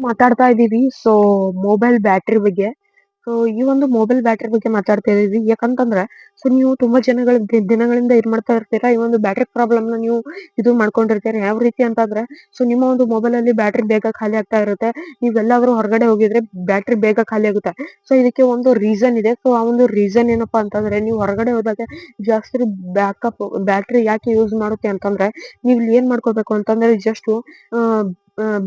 ಮಾತಾಡ್ತಾ ಇದ್ದೀವಿ. So mobile battery ಬಗ್ಗೆ. ಸೊ ಈ ಒಂದು ಮೊಬೈಲ್ ಬ್ಯಾಟ್ರಿ ಬಗ್ಗೆ ಮಾತಾಡ್ತಾ ಇದೀವಿ. ಯಾಕಂತಂದ್ರೆ ಸೊ ನೀವು ತುಂಬಾ ಜನಗಳ ದಿನಗಳಿಂದ ಇದ್ ಮಾಡ್ತಾ ಇರ್ತೀರಾ. ಈ ಒಂದು ಬ್ಯಾಟ್ರಿ ಪ್ರಾಬ್ಲಮ್ ನ ನೀವು ಇದು ಮಾಡ್ಕೊಂಡಿರ್ತೀರಾ. ಯಾವ ರೀತಿ ಅಂತಂದ್ರೆ ಸೊ ನಿಮ್ಮ ಒಂದು ಮೊಬೈಲ್ ಅಲ್ಲಿ ಬ್ಯಾಟ್ರಿ ಬೇಗ ಖಾಲಿ ಆಗ್ತಾ ಇರುತ್ತೆ. ನೀವೆಲ್ಲಾದ್ರೂ ಹೊರಗಡೆ ಹೋಗಿದ್ರೆ ಬ್ಯಾಟ್ರಿ ಬೇಗ ಖಾಲಿ ಆಗುತ್ತೆ. ಸೊ ಇದಕ್ಕೆ ಒಂದು ರೀಸನ್ ಇದೆ. ಸೊ ಆ ಒಂದು ರೀಸನ್ ಏನಪ್ಪಾ ಅಂತಂದ್ರೆ ನೀವು ಹೊರಗಡೆ ಹೋದಾಗ ಜಾಸ್ತಿ ಬ್ಯಾಕಪ್ ಬ್ಯಾಟ್ರಿ ಯಾಕೆ ಯೂಸ್ ಮಾಡುತ್ತೆ ಅಂತಂದ್ರೆ ನೀವು ಇಲ್ಲಿ ಏನ್ ಮಾಡ್ಕೋಬೇಕು ಅಂತಂದ್ರೆ ಜಸ್ಟ್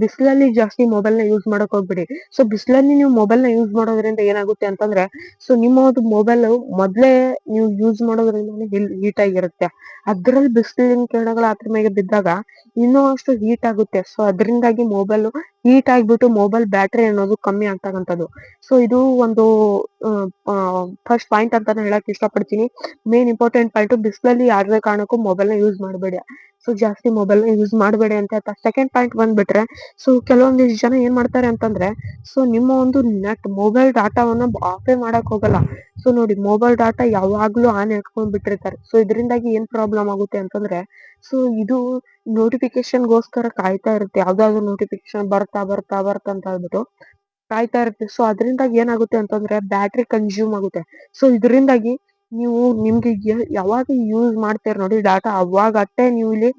ಬಿಸಿಲಲ್ಲಿ ಜಾಸ್ತಿ ಮೊಬೈಲ್ ನ ಯೂಸ್ ಮಾಡಕ್ ಹೋಗ್ಬಿಡಿ. ಸೊ ಬಿಸಿಲಲ್ಲಿ ನೀವು ಮೊಬೈಲ್ ನ ಯೂಸ್ ಮಾಡೋದ್ರಿಂದ ಏನಾಗುತ್ತೆ ಅಂತಂದ್ರೆ ಸೊ ನಿಮ್ಮ ಒಂದು ಮೊಬೈಲ್ ಮೊದ್ಲೇ ನೀವು ಯೂಸ್ ಮಾಡೋದ್ರಿಂದ ಹೀಟ್ ಆಗಿರುತ್ತೆ. ಅದ್ರಲ್ಲಿ ಬಿಸಿಲಿನ ಕಿರಣಗಳು ಅದ್ರ ಮೇಲೆ ಬಿದ್ದಾಗ ಇನ್ನೂ ಅಷ್ಟು ಹೀಟ್ ಆಗುತ್ತೆ. ಸೊ ಅದರಿಂದಾಗಿ ಮೊಬೈಲ್ ಹೀಟ್ ಆಗ್ಬಿಟ್ಟು ಮೊಬೈಲ್ ಬ್ಯಾಟ್ರಿ ಅನ್ನೋದು ಕಮ್ಮಿ ಆಗ್ತಕ್ಕಂಥದ್ದು. ಸೊ ಇದು ಒಂದು ಫಸ್ಟ್ ಪಾಯಿಂಟ್ ಅಂತಾನೆ ಹೇಳಕ್ ಇಷ್ಟಪಡ್ತೀನಿ. ಮೇನ್ ಇಂಪಾರ್ಟೆಂಟ್ ಪಾಯಿಂಟ್ ಬಿಸಿಲಲ್ಲಿ ಯಾವ್ದೇ ಕಾರಣಕ್ಕೂ ಮೊಬೈಲ್ ನ ಯೂಸ್ ಮಾಡಬೇಡಿ. ಸೊ ಜಾಸ್ತಿ ಮೊಬೈಲ್ ನ ಯೂಸ್ ಮಾಡಬೇಡಿ ಅಂತ ಹೇಳ್ತಾ ಸೆಕೆಂಡ್ ಪಾಯಿಂಟ್ ಬಂದ್ಬಿಟ್ರೆ ಸೊ ಕೆಲವೊಂದಿಷ್ಟು ಜನ ಏನ್ ಮಾಡ್ತಾರೆ ಅಂತಂದ್ರೆ ಸೊ ನಿಮ್ಮ ಒಂದು ನೆಟ್ ಮೊಬೈಲ್ ಡಾಟಾವನ್ನ ಆಫೇ ಮಾಡಕ್ ಹೋಗಲ್ಲ. ಸೊ ನೋಡಿ ಮೊಬೈಲ್ ಡಾಟಾ ಯಾವಾಗ್ಲೂ ಆನ್ ಇಟ್ಕೊಂಡ್ ಬಿಟ್ಟಿರ್ತಾರೆ. ಸೊ ಇದರಿಂದಾಗಿ ಏನ್ ಪ್ರಾಬ್ಲಮ್ ಆಗುತ್ತೆ ಅಂತಂದ್ರೆ ಸೊ ಇದು ನೋಟಿಫಿಕೇಶನ್ಗೋಸ್ಕರ ಕಾಯ್ತಾ ಇರುತ್ತೆ. ಯಾವ್ದಾದ್ರು ನೋಟಿಫಿಕೇಶನ್ ಬರ್ತಾ ಅಂತ ಹೇಳ್ಬಿಟ್ಟು ಕಾಯ್ತಾ ಇರುತ್ತೆ. ಸೊ ಅದರಿಂದಾಗಿ ಏನಾಗುತ್ತೆ ಅಂತಂದ್ರೆ ಬ್ಯಾಟ್ರಿ ಕನ್ಸ್ಯೂಮ್ ಆಗುತ್ತೆ. ಸೊ ಇದರಿಂದಾಗಿ ನೀವು ನಿಮ್ಗೆ ಯಾವಾಗ ಯೂಸ್ ಮಾಡ್ತೀರ ನೋಡಿ ಡಾಟಾ ಅವಾಗ ಅಷ್ಟೇ ನೀವು ಇಲ್ಲಿ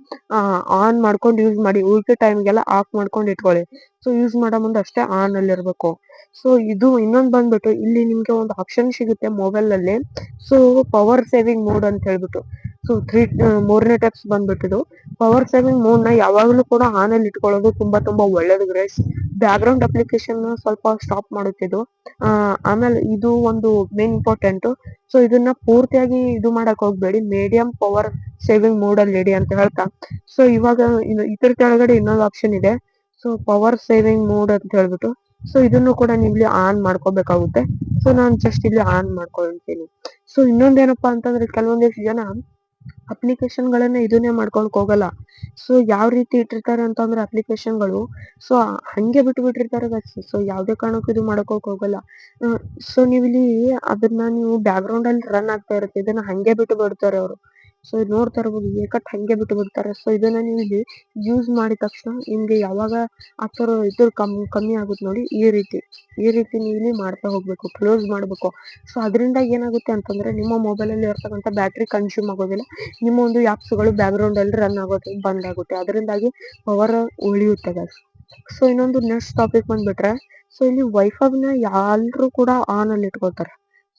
ಆನ್ ಮಾಡ್ಕೊಂಡು ಯೂಸ್ ಮಾಡಿ. ಉಳಿಕೆ ಟೈಮ್ಗೆಲ್ಲ ಆಫ್ ಮಾಡ್ಕೊಂಡು ಇಟ್ಕೊಳ್ಳಿ. ಸೊ ಯೂಸ್ ಮಾಡೋ ಮುಂದೆ ಅಷ್ಟೇ ಆನ್ ಅಲ್ಲಿ ಇರ್ಬೇಕು. ಸೊ ಇದು ಇನ್ನೊಂದ್ ಬಂದ್ಬಿಟ್ಟು ಇಲ್ಲಿ ನಿಮ್ಗೆ ಒಂದು ಆಪ್ಷನ್ ಸಿಗುತ್ತೆ ಮೊಬೈಲ್ ಅಲ್ಲಿ. ಸೊ ಪವರ್ ಸೇವಿಂಗ್ ಮೋಡ್ ಅಂತ ಹೇಳ್ಬಿಟ್ಟು ಸೊ ಮೂರನೇ ಟೆಪ್ಸ್ ಬಂದ್ಬಿಟ್ಟಿದ್ದು ಪವರ್ ಸೇವಿಂಗ್ ಮೋಡ್ ನ ಯಾವಾಗ್ಲೂ ಕೂಡ ಆನ್ ಅಲ್ಲಿ ಇಟ್ಕೊಳ್ಳೋದು ತುಂಬಾ ಒಳ್ಳೇದು ಗೈಸ್. ಬ್ಯಾಕ್ ಗ್ರೌಂಡ್ ಅಪ್ಲಿಕೇಶನ್ ಸ್ವಲ್ಪ ಸ್ಟಾಪ್ ಮಾಡುತ್ತೆ ಇದು. ಆಮೇಲೆ ಇದು ಒಂದು ಮೇನ್ ಇಂಪಾರ್ಟೆಂಟ್. ಸೊ ಇದನ್ನ ಪೂರ್ತಿಯಾಗಿ ಇದು ಮಾಡಕ್ ಹೋಗ್ಬೇಡಿ. ಮೀಡಿಯಂ ಪವರ್ ಸೇವಿಂಗ್ ಮೋಡ್ ಅಲ್ಲಿ ಇಡಿ ಅಂತ ಹೇಳ್ತಾ ಸೊ ಇವಾಗ ಇದ್ರ ಕೆಳಗಡೆ ಇನ್ನೊಂದು ಆಪ್ಷನ್ ಇದೆ. ಸೊ ಪವರ್ ಸೇವಿಂಗ್ ಮೋಡ್ ಅಂತ ಹೇಳ್ಬಿಟ್ಟು ಸೊ ಇದನ್ನು ಕೂಡ ನೀವು ಇಲ್ಲಿ ಆನ್ ಮಾಡ್ಕೋಬೇಕಾಗುತ್ತೆ. ಸೊ ನಾನು ಜಸ್ಟ್ ಇಲ್ಲಿ ಆನ್ ಮಾಡ್ಕೊಳ್ತೀನಿ. ಸೊ ಇನ್ನೊಂದೇನಪ್ಪಾ ಅಂತಂದ್ರೆ ಕೆಲವೊಂದಿಷ್ಟು ಜನ ಅಪ್ಲಿಕೇಶನ್ ಗಳನ್ನ ಇದನ್ನೇ ಮಾಡ್ಕೊಳಕ್ ಹೋಗಲ್ಲ. ಸೊ ಯಾವ ರೀತಿ ಇಟ್ಟಿರ್ತಾರೆ ಅಂತಂದ್ರೆ ಅಪ್ಲಿಕೇಶನ್ಗಳು ಸೊ ಹಂಗೆ ಬಿಟ್ಟಿರ್ತಾರೆ. ಸೊ ಯಾವ್ದೇ ಕಾರಣಕ್ಕೂ ಇದು ಮಾಡ್ಕೊಕ್ ಹೋಗಲ್ಲ. ಸೊ ನೀವು ಇಲ್ಲಿ ಅದನ್ನ ನೀವು ಬ್ಯಾಕ್ ಗ್ರೌಂಡ್ ಅಲ್ಲಿ ರನ್ ಆಗ್ತಾ ಇರುತ್ತೆ. ಇದನ್ನ ಹಂಗೆ ಬಿಟ್ಟು ಬಿಡ್ತಾರೆ ಅವರು. ಸೊ ನೋಡ್ತಾ ಇರ್ಬೋದು ಏಕಟ್ ಹಂಗೆ ಬಿಟ್ಟು ಬಿಡ್ತಾರೆ. ಸೊ ಇದನ್ನ ನೀವು ಇಲ್ಲಿ ಯೂಸ್ ಮಾಡಿದ ತಕ್ಷಣ ನಿಮ್ಗೆ ಯಾವಾಗ ಆ ತರ ಇದು ಕಮ್ಮಿ ಆಗುತ್ತೆ ನೋಡಿ ಈ ರೀತಿ ನೀವು ಇಲ್ಲಿ ಮಾಡ್ತಾ ಹೋಗ್ಬೇಕು. ಕ್ಲೋಸ್ ಮಾಡ್ಬೇಕು. ಸೊ ಅದರಿಂದ ಏನಾಗುತ್ತೆ ಅಂತಂದ್ರೆ ನಿಮ್ಮ ಮೊಬೈಲ್ ಅಲ್ಲಿ ಇರ್ತಕ್ಕಂಥ ಬ್ಯಾಟ್ರಿ ಕನ್ಸ್ಯೂಮ್ ಆಗೋದಿಲ್ಲ. ನಿಮ್ಮ ಒಂದು ಆಪ್ಸ್ ಗಳು ಬ್ಯಾಕ್ ಗ್ರೌಂಡ್ ಅಲ್ಲಿ ರನ್ ಆಗೋದು ಬಂದ್ ಆಗುತ್ತೆ. ಅದರಿಂದಾಗಿ ಪವರ್ ಉಳಿಯುತ್ತೆ guys. ಸೊ ಇನ್ನೊಂದು ನೆಕ್ಸ್ಟ್ ಟಾಪಿಕ್ ಬಂದ್ಬಿಟ್ರೆ ಸೊ ಇಲ್ಲಿ ವೈಫೈನ ಎಲ್ರೂ ಕೂಡ ಆನ್ ಅಲ್ಲಿ ಇಟ್ಕೊಳ್ತಾರೆ.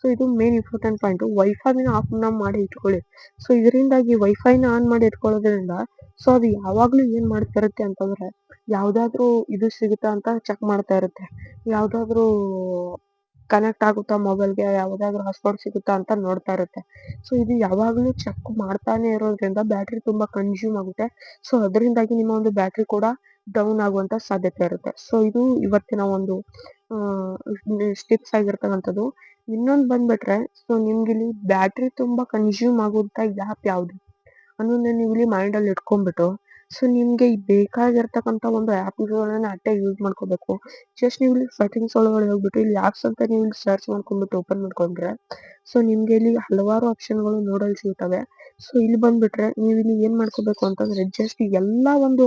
ಸೊ ಇದು ಮೇನ್ ಇಂಪಾರ್ಟೆಂಟ್ ಪಾಯಿಂಟ್. ವೈಫೈನ ಆಫ್ ಮಾಡಿ ಇಟ್ಕೊಳ್ಳಿ. ಸೊ ಇದರಿಂದಾಗಿ ವೈಫೈನ ಆನ್ ಮಾಡಿ ಇಟ್ಕೊಳ್ಳೋದ್ರಿಂದ ಸೊ ಅದು ಯಾವಾಗ್ಲೂ ಏನ್ ಮಾಡ್ತಾ ಇರುತ್ತೆ ಅಂತಂದ್ರೆ ಯಾವ್ದಾದ್ರು ಇದು ಸಿಗುತ್ತಾ ಅಂತ ಚೆಕ್ ಮಾಡ್ತಾ ಇರುತ್ತೆ. ಯಾವ್ದಾದ್ರು ಕನೆಕ್ಟ್ ಆಗುತ್ತಾ ಮೊಬೈಲ್ಗೆ, ಯಾವ್ದಾದ್ರು ಹಾಟ್ಸ್ಪಾಟ್ ಸಿಗುತ್ತಾ ಅಂತ ನೋಡ್ತಾ ಇರುತ್ತೆ. ಸೊ ಇದು ಯಾವಾಗ್ಲೂ ಚೆಕ್ ಮಾಡ್ತಾನೆ ಇರೋದ್ರಿಂದ ಬ್ಯಾಟ್ರಿ ತುಂಬಾ ಕನ್ಸ್ಯೂಮ್ ಆಗುತ್ತೆ. ಸೊ ಅದರಿಂದಾಗಿ ನಿಮ್ಮ ಒಂದು ಬ್ಯಾಟ್ರಿ ಕೂಡ ಡೌನ್ ಆಗುವಂತ ಸಾಧ್ಯತೆ ಇರುತ್ತೆ. ಸೊ ಇದು ಇವತ್ತಿನ ಒಂದು ಸ್ಟಿಪ್ಸ್ ಆಗಿರ್ತಕ್ಕಂಥದ್ದು. ಇನ್ನೊಂದ್ ಬಂದ್ಬಿಟ್ರೆ ಸೊ ನಿಮ್ಗಿಲ್ಲಿ ಬ್ಯಾಟ್ರಿ ತುಂಬಾ ಕನ್ಸ್ಯೂಮ್ ಆಗುವಂತ ಆ್ಯಪ್ ಯಾವ್ದು ಅನ್ನೋದನ್ನ ನೀವು ಇಲ್ಲಿ ಮೈಂಡ್ ಅಲ್ಲಿ ಇಟ್ಕೊಂಡ್ಬಿಟ್ಟು ಸೊ ನಿಮ್ಗೆ ಬೇಕಾಗಿರ್ತಕ್ಕಂಥ ಒಂದು ಆ್ಯಪ್ಗಳನ್ನ ಅಷ್ಟೇ ಯೂಸ್ ಮಾಡ್ಕೋಬೇಕು. ಜಸ್ಟ್ ನೀವು ಇಲ್ಲಿ ಸೆಟ್ಟಿಂಗ್ಸ್ ಒಳಗಡೆ ಹೋಗ್ಬಿಟ್ಟು ಇಲ್ಲಿ ಆಪ್ಸ್ ಅಂತ ನೀವು ಇಲ್ಲಿ ಸರ್ಚ್ ಮಾಡ್ಕೊಂಡ್ಬಿಟ್ಟು ಓಪನ್ ಮಾಡ್ಕೊಂಡ್ರೆ ಸೊ ನಿಮ್ಗೆ ಇಲ್ಲಿ ಹಲವಾರು ಆಪ್ಷನ್ಗಳು ನೋಡಲ್ ಸಿಗ್ತವೆ. ಸೊ ಇಲ್ಲಿ ಬಂದ್ಬಿಟ್ರೆ ನೀವು ಇಲ್ಲಿ ಏನ್ ಮಾಡ್ಕೋಬೇಕು ಅಂತಂದ್ರೆ ಜಸ್ಟ್ ಎಲ್ಲಾ ಒಂದು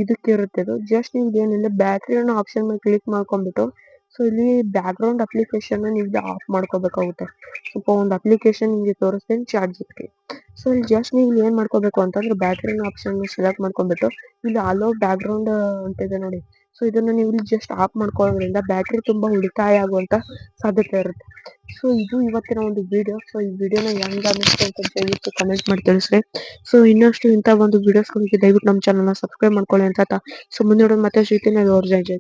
ಇದಕ್ಕೆ ಇರುತ್ತೆ ಇದು. ಜಸ್ಟ್ ನಿಮ್ಗೆ ಏನಿಲ್ಲ ಬ್ಯಾಟ್ರಿ ಅನ್ನೋ ಆಪ್ಷನ್ ಮೇಲೆ ಕ್ಲಿಕ್ ಮಾಡ್ಕೊಂಡ್ಬಿಟ್ಟು ಸೊ ಇಲ್ಲಿ ಬ್ಯಾಕ್ ಗ್ರೌಂಡ್ ಅಪ್ಲಿಕೇಶನ್ ನಿಮ್ಗೆ ಆಫ್ ಮಾಡ್ಕೋಬೇಕಾಗುತ್ತೆ. ಸ್ವಲ್ಪ ಒಂದು ಅಪ್ಲಿಕೇಶನ್ ನಿಮ್ಗೆ ತೋರಿಸ್ತೇನೆ ChatGPT. ಸೊ ಇಲ್ಲಿ ಜಸ್ಟ್ ನೀವು ಏನ್ ಮಾಡ್ಕೋಬೇಕು ಅಂತಂದ್ರೆ ಬ್ಯಾಟ್ರಿ ಆಪ್ಷನ್ ಸೆಲೆಕ್ಟ್ ಮಾಡ್ಕೊಂಡ್ಬಿಟ್ಟು ಇಲ್ಲಿ ಅಲೋ ಬ್ಯಾಕ್ ಗ್ರೌಂಡ್ ಅಂತಿದೆ ನೋಡಿ. ಸೊ ಇದನ್ನ ನೀವು ಇಲ್ಲಿ ಜಸ್ಟ್ ಆಫ್ ಮಾಡ್ಕೊಳ್ಳೋದ್ರಿಂದ ಬ್ಯಾಟ್ರಿ ತುಂಬಾ ಉಳಿತಾಯ ಆಗುವಂತ ಸಾಧ್ಯತೆ ಇರುತ್ತೆ. ಸೊ ಇದು ಇವತ್ತಿನ ಒಂದು ವಿಡಿಯೋ. ಸೊ ಈ ವಿಡಿಯೋನ ಹೆಂಗ್ ಅನ್ನಿಸ್ತು ಅಂತ ದಯವಿಟ್ಟು ಕಮೆಂಟ್ ಮಾಡಿ ತಿಳಿಸ್ರಿ. ಸೊ ಇನ್ನಷ್ಟು ಇಂಥ ಒಂದು ವಿಡಿಯೋಸ್ಗಳಿಗೆ ದಯವಿಟ್ಟು ನಮ್ಮ ಚಾನಲ್ನ ಸಬ್ಸ್ಕ್ರೈಬ್ ಮಾಡ್ಕೊಳ್ಳಿ ಅಂತ ಸೊ ಮುಂದೆ ಮತ್ತೆ ಸಿಗ್ತೀನಿ. ಜೈ ಜೈ.